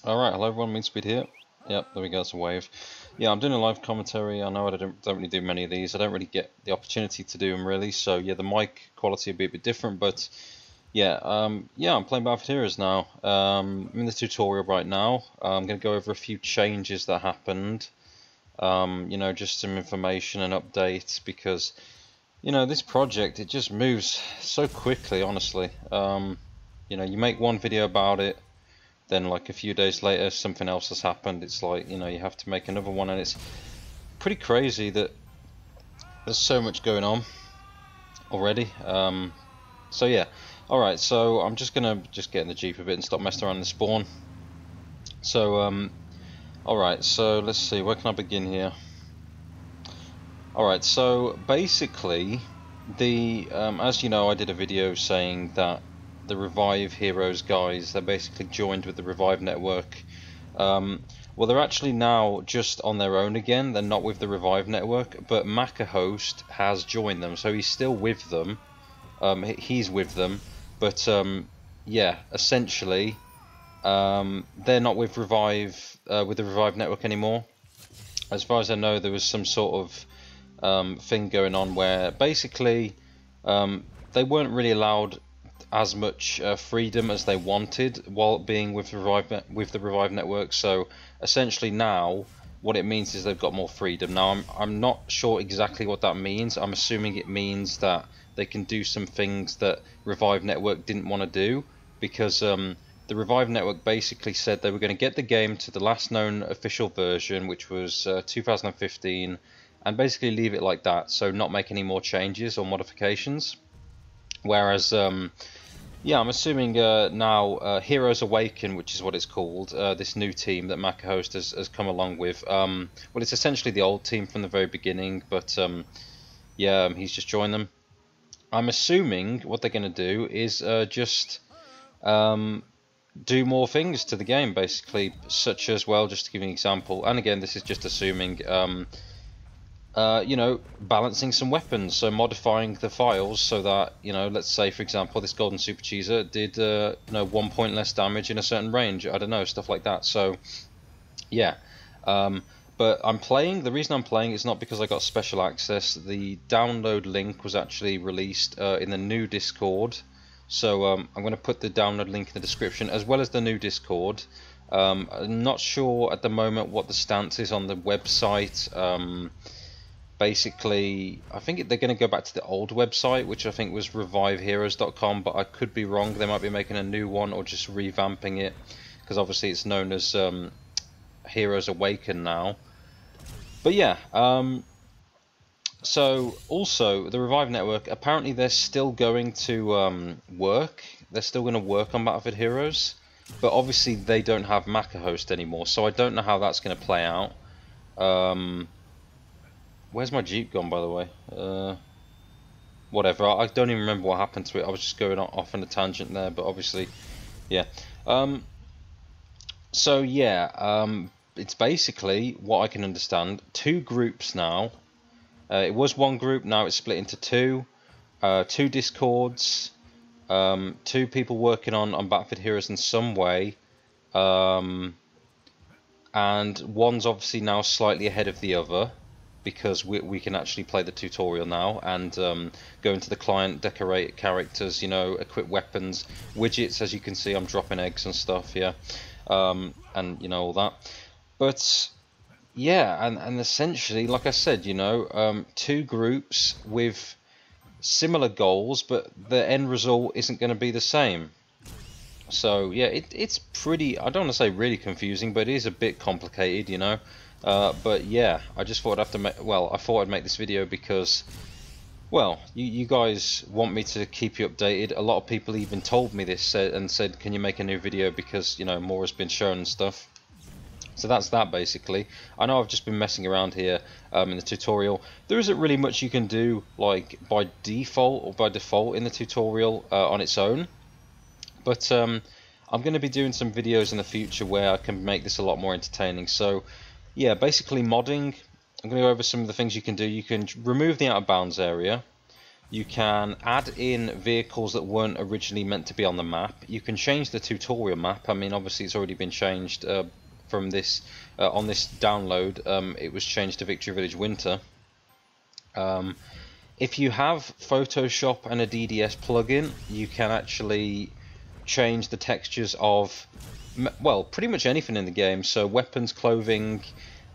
Alright, hello everyone, MeanSpeed here. Yep, there we go, it's a wave. Yeah, I'm doing a live commentary. I know I don't really do many of these. I don't really get the opportunity to do them really, so yeah, the mic quality will be a bit different, but yeah, I'm playing Favoured Heroes now. I'm in the tutorial right now. I'm going to go over a few changes that happened. Just some information and updates because, this project, it just moves so quickly, honestly. You make one video about it, then like a few days later something else has happened. It's like, you have to make another one, and it's pretty crazy that there's so much going on already. So yeah, alright, so I'm just gonna get in the Jeep a bit and stop messing around in the spawn. So alright, so let's see, where can I begin here? Alright, so basically as you know, I did a video saying that the Revive Heroes guys, they're basically joined with the Revive network. Well, they're actually now just on their own again. They're not with the Revive network, but Macahost has joined them, so he's still with them. He's with them, but yeah, essentially, they're not with Revive with the Revive network anymore. As far as I know, there was some sort of thing going on where basically they weren't really allowed as much freedom as they wanted while being with the Revive network. So essentially now what it means is they've got more freedom. Now I'm not sure exactly what that means. I'm assuming it means that they can do some things that Revive network didn't want to do, because the Revive network basically said they were going to get the game to the last known official version, which was 2015, and basically leave it like that, so not make any more changes or modifications. Whereas yeah, I'm assuming now Heroes Awaken, which is what it's called, this new team that Macahost has come along with. Well, it's essentially the old team from the very beginning, but yeah, he's just joined them. I'm assuming what they're going to do is just do more things to the game, basically, such as, well, just to give you an example, and again, this is just assuming, balancing some weapons, so modifying the files so that, let's say, for example, this golden super cheeser did 1 point less damage in a certain range. I don't know, stuff like that. So yeah, but the reason I'm playing is not because I got special access. The download link was actually released in the new Discord, so I'm going to put the download link in the description, as well as the new Discord. I'm not sure at the moment what the stance is on the website. Basically, I think they're going to go back to the old website, which I think was reviveheroes.com, but I could be wrong. They might be making a new one or just revamping it, because obviously it's known as Heroes Awaken now. But yeah, so also the Revive network, apparently they're still going to work. They're still going to work on Battlefield Heroes, but obviously they don't have Macahost anymore, so I don't know how that's going to play out. Where's my Jeep gone, by the way? Whatever, I don't even remember what happened to it. I was just going off on a tangent there, but obviously, yeah. So yeah, it's basically, what I can understand, 2 groups now. It was 1 group, now it's split into 2. 2 Discords, 2 people working on Battlefield Heroes in some way. And one's obviously now slightly ahead of the other, because we can actually play the tutorial now and go into the client, decorate characters, equip weapons, widgets. As you can see, I'm dropping eggs and stuff, yeah, and all that. But yeah, and essentially, like I said, 2 groups with similar goals, but the end result isn't going to be the same. So yeah, it's pretty, I don't want to say really confusing, but it is a bit complicated, but yeah, I just thought I thought I'd make this video because, well, you guys want me to keep you updated. A lot of people even told me this and said, can you make a new video, because more has been shown and stuff. So that's that, basically. I know I've just been messing around here in the tutorial. There isn't really much you can do like by default or by default in the tutorial on its own, but I'm going to be doing some videos in the future where I can make this a lot more entertaining. So yeah, basically modding, I'm going to go over some of the things you can do. You can remove the out of bounds area. You can add in vehicles that weren't originally meant to be on the map. You can change the tutorial map. I mean, obviously it's already been changed from this on this download. It was changed to Victory Village Winter. If you have Photoshop and a DDS plugin, you can actually change the textures of, well, pretty much anything in the game. So weapons, clothing.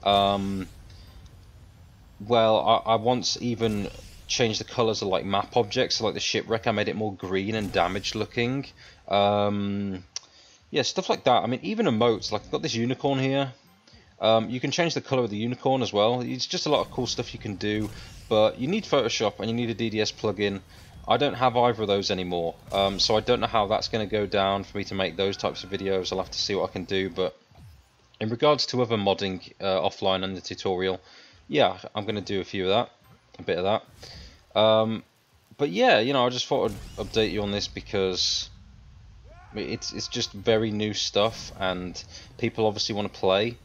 Well, I once even changed the colors of like map objects, so like the shipwreck. I made it more green and damaged looking. Yeah, stuff like that. I mean, even emotes. Like I've got this unicorn here. You can change the color of the unicorn as well. It's just a lot of cool stuff you can do. But you need Photoshop and you need a DDS plugin. I don't have either of those anymore, so I don't know how that's going to go down for me to make those types of videos. I'll have to see what I can do. But in regards to other modding offline and the tutorial, yeah, I'm going to do a few of that, a bit of that. But yeah, you know, I just thought I'd update you on this because it's just very new stuff and people obviously want to play.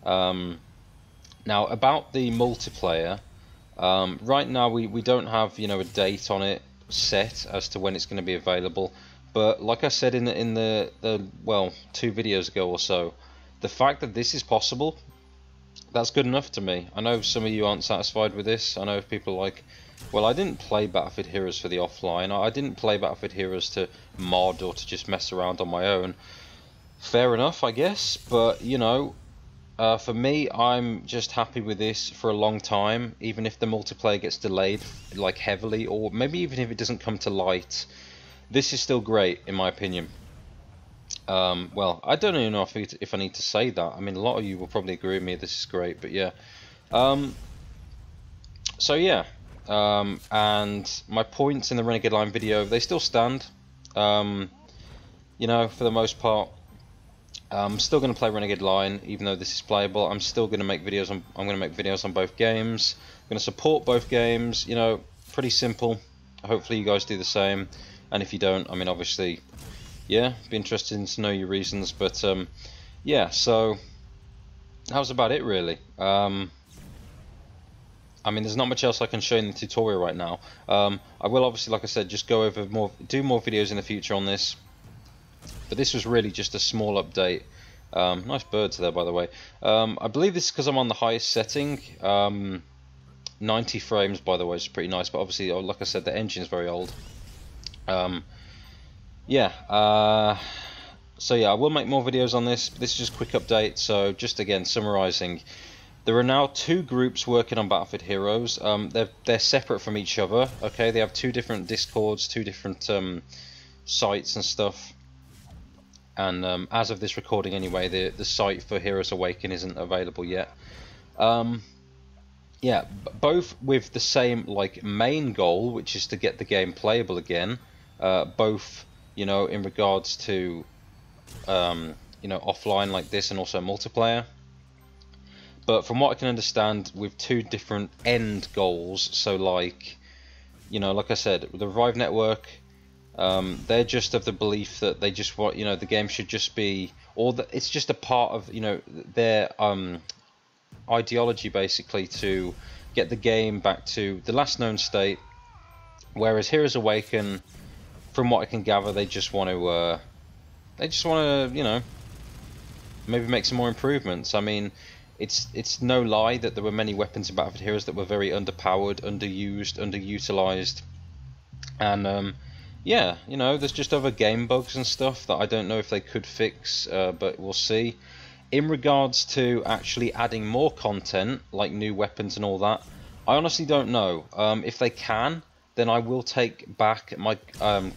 Now about the multiplayer, right now we don't have, you know, a date on it set as to when it's going to be available. But like I said in the well, 2 videos ago or so, the fact that this is possible, that's good enough to me. I know some of you aren't satisfied with this. I know if people are like, well, I didn't play Battlefield Heroes for the offline. I didn't play Battlefield Heroes to mod or to just mess around on my own. Fair enough, I guess. But, you know, for me, I'm just happy with this for a long time. Even if the multiplayer gets delayed, like heavily, or maybe even if it doesn't come to light, this is still great, in my opinion. Well, I don't even know if I need to say that. I mean, a lot of you will probably agree with me. This is great, but yeah. So yeah, and my points in the Renegade Line video, they still stand. You know, for the most part, I'm still going to play Renegade Line, even though this is playable. I'm still going to make videos. I'm going to make videos on both games. I'm going to support both games. You know, pretty simple. Hopefully, you guys do the same. And if you don't, I mean, obviously, yeah, be interested to know your reasons. But yeah, so that was about it, really. I mean, there's not much else I can show in the tutorial right now. I will obviously, like I said, just go over do more videos in the future on this. But this was really just a small update. Nice birds there, by the way. I believe this is because I'm on the highest setting. 90 frames, by the way, is pretty nice. But obviously, like I said, the engine is very old. Yeah. So yeah, I will make more videos on this. This is just a quick update. So just again, summarizing. There are now 2 groups working on Battlefield Heroes. They're separate from each other. Okay, they have 2 different Discords, 2 different sites and stuff. And as of this recording anyway, the site for Heroes Awaken isn't available yet. Yeah, both with the same like main goal, which is to get the game playable again. Both, you know, in regards to you know, offline like this and also multiplayer. But from what I can understand, with 2 different end goals. So like, you know, like I said, the Revive Network, they're just of the belief that they just want, you know, the game should just be, or that it's just a part of, you know, their ideology basically to get the game back to the last known state. Whereas Heroes Awaken, from what I can gather, they just want to, you know, maybe make some more improvements. I mean, it's no lie that there were many weapons in Battlefield Heroes that were very underpowered, underused, underutilized, and yeah, you know, there's just other game bugs and stuff that I don't know if they could fix, but we'll see. In regards to actually adding more content, like new weapons and all that, I honestly don't know. If they can, then I will take back my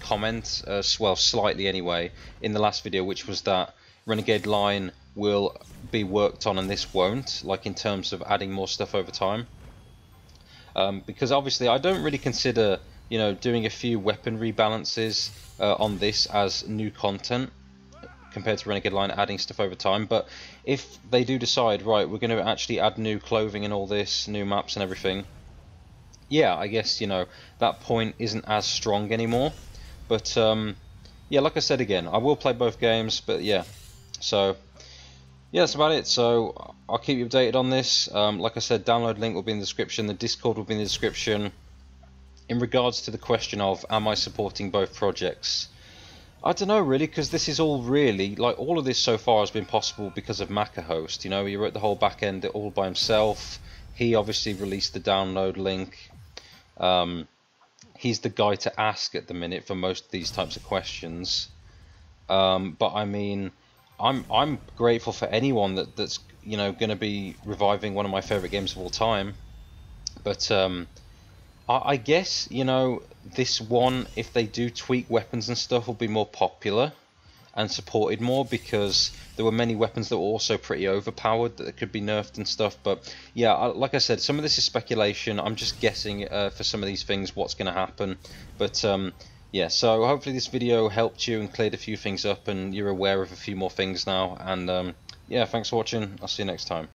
comment, well, slightly anyway, in the last video, which was that Renegade Line will be worked on and this won't, like in terms of adding more stuff over time. Because obviously I don't really consider, you know, doing a few weapon rebalances on this as new content compared to Renegade Line adding stuff over time. But if they do decide, right, we're going to actually add new clothing and all this, new maps and everything, yeah, I guess, you know, that point isn't as strong anymore. But yeah, like I said again, I will play both games, but yeah, so yeah, that's about it. So I'll keep you updated on this. Like I said, download link will be in the description, the Discord will be in the description. in regards to the question of am I supporting both projects, I don't know really, because this is all really, like, all of this so far has been possible because of Macahost. You know, he wrote the whole back end all by himself. He obviously released the download link. He's the guy to ask at the minute for most of these types of questions. But I mean, I'm grateful for anyone that's you know going to be reviving one of my favorite games of all time. But I guess, you know, this one, if they do tweak weapons and stuff, will be more popular and supported more, because there were many weapons that were also pretty overpowered that could be nerfed and stuff. But yeah, like I said, some of this is speculation. I'm just guessing for some of these things what's going to happen. But yeah, so hopefully this video helped you and cleared a few things up, and you're aware of a few more things now. And yeah, thanks for watching. I'll see you next time.